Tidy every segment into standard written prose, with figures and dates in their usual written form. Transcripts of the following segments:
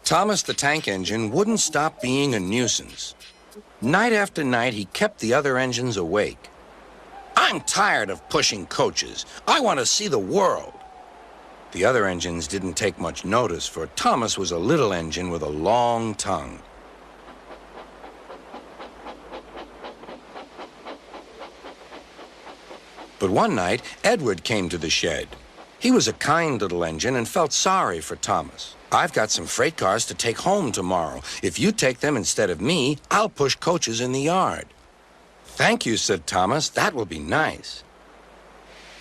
Thomas the Tank Engine wouldn't stop being a nuisance. Night after night, he kept the other engines awake. "I'm tired of pushing coaches. I want to see the world." The other engines didn't take much notice, for Thomas was a little engine with a long tongue. But one night, Edward came to the shed. He was a kind little engine and felt sorry for Thomas. "I've got some freight cars to take home tomorrow. If you take them instead of me, I'll push coaches in the yard." "Thank you," said Thomas. "That will be nice."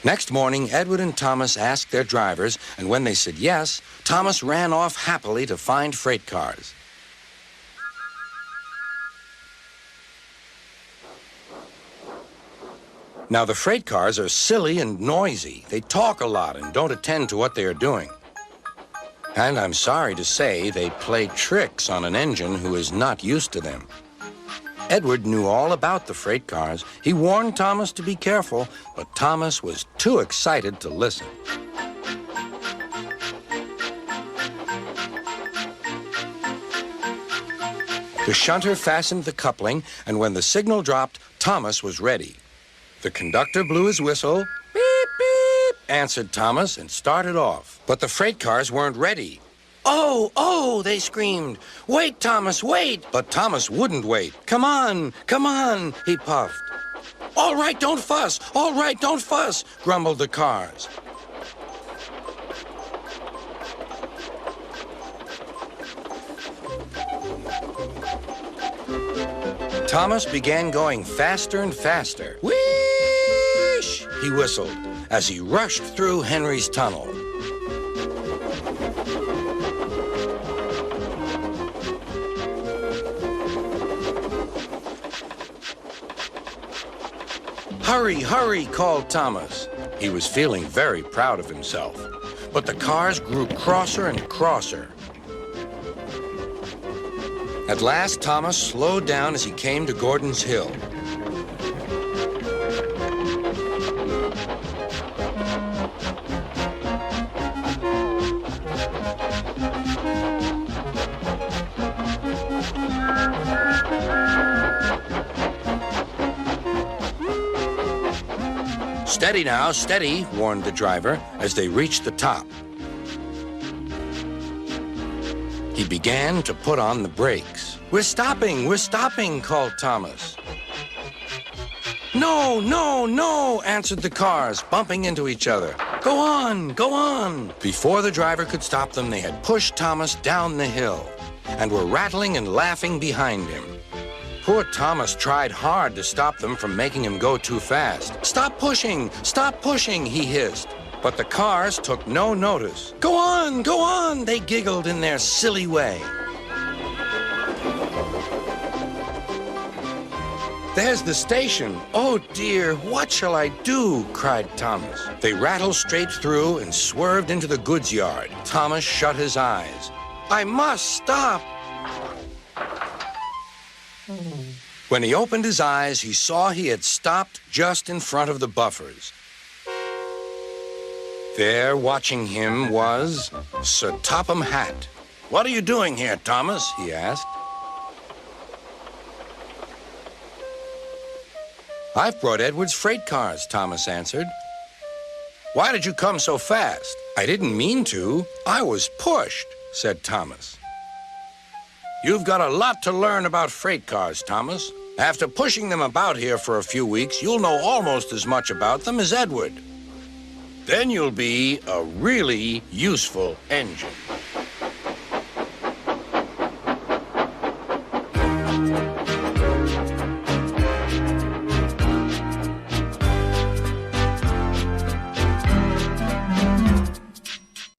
Next morning, Edward and Thomas asked their drivers, and when they said yes, Thomas ran off happily to find freight cars. Now, the freight cars are silly and noisy. They talk a lot and don't attend to what they are doing. And I'm sorry to say, they play tricks on an engine who is not used to them. Edward knew all about the freight cars. He warned Thomas to be careful, but Thomas was too excited to listen. The shunter fastened the coupling, and when the signal dropped, Thomas was ready. The conductor blew his whistle. "Beep, beep," answered Thomas and started off. But the freight cars weren't ready. "Oh, oh," they screamed. "Wait, Thomas, wait." But Thomas wouldn't wait. Come on, he puffed. "All right, don't fuss. All right, don't fuss," grumbled the cars. Thomas began going faster and faster. "Whoosh!" he whistled as he rushed through Henry's tunnel. "Hurry, hurry," called Thomas. He was feeling very proud of himself. But the cars grew crosser and crosser. At last, Thomas slowed down as he came to Gordon's Hill. "Steady now, steady," warned the driver as they reached the top. He began to put on the brakes. We're stopping," called Thomas. "No, no, no," answered the cars, bumping into each other. Go on." Before the driver could stop them, they had pushed Thomas down the hill and were rattling and laughing behind him. Poor Thomas tried hard to stop them from making him go too fast. Stop pushing, he hissed. But the cars took no notice. Go on, they giggled in their silly way. "There's the station. Oh dear, what shall I do?" cried Thomas. They rattled straight through and swerved into the goods yard. Thomas shut his eyes. "I must stop." When he opened his eyes, he saw he had stopped just in front of the buffers. There, watching him, was Sir Topham Hatt. "What are you doing here, Thomas?" he asked. "I've brought Edward's freight cars," Thomas answered. "Why did you come so fast?" "I didn't mean to. I was pushed," said Thomas. "You've got a lot to learn about freight cars, Thomas. After pushing them about here for a few weeks, you'll know almost as much about them as Edward. Then you'll be a really useful engine."